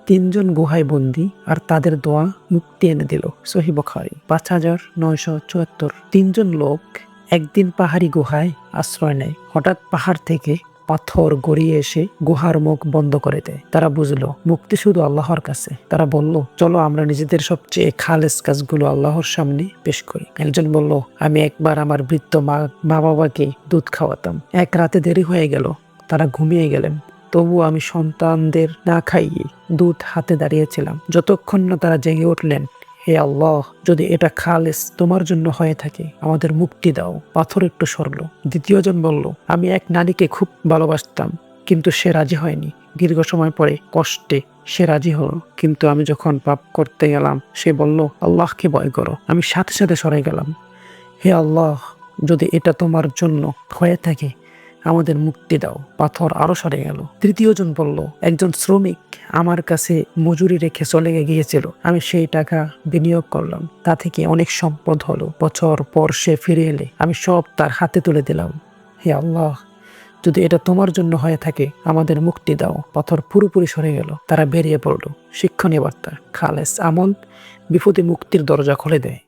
তিনজন গুহায় বন্দী আর তাদের দোয়া মুক্তি এনে দিল। সহিহ বুখারী 5974। তিনজন লোক একদিন পাহাড়ি গুহায় আশ্রয় নেয়। হঠাৎ পাহাড় থেকে পাথর গড়িয়ে এসে গুহার মুখ বন্ধ করে দেয়। তারা বুঝলো মুক্তি শুধু আল্লাহর কাছে। তারা বলল, চলো আমরা নিজেদের সবচেয়ে খালেস কাজগুলো আল্লাহর সামনে পেশ করি। একজন বলল, আমি একবার আমার বৃদ্ধ মা বাবাকে দুধ খাওয়াতাম। এক রাতে দেরি হয়ে গেল, তারা ঘুমিয়ে গেলেন। তবু আমি সন্তানদের না খাইয়ে দুধ হাতে দাঁড়িয়েছিলাম যতক্ষণ না তারা জেগে উঠলেন। হে আল্লাহ, যদি এটা খালেস তোমার জন্য হয়ে থাকে, আমাদের মুক্তি দাও। পাথর একটু সরল। দ্বিতীয়জন বলল, আমি এক নারীকে খুব ভালোবাসতাম, কিন্তু সে রাজি হয়নি। দীর্ঘ সময় পরে কষ্টে সে রাজি হলো, কিন্তু আমি যখন পাপ করতে গেলাম সে বলল, আল্লাহকে ভয় করো। আমি সাথে সাথে সরে গেলাম। হে আল্লাহ, যদি এটা তোমার জন্য হয়ে থাকে, আমাদের মুক্তি দাও। পাথর আরো সরে গেল। তৃতীয়জন বলল, একজন শ্রমিক আমার কাছে মজুরি রেখে চলে গিয়েছিল। আমি সেই টাকা বিনিয়োগ করলাম, তা থেকে অনেক সম্পদ হলো। বছর পর সে ফিরে এলে আমি সব তার হাতে তুলে দিলাম। হে আল্লাহ, যদি এটা তোমার জন্য হয়ে থাকে, আমাদের মুক্তি দাও। পাথর পুরোপুরি সরে গেল। তারা বেরিয়ে পড়ল। শিক্ষণীয় বার্তা, খালেস আমল বিপদে মুক্তির দরজা খুলে দেয়।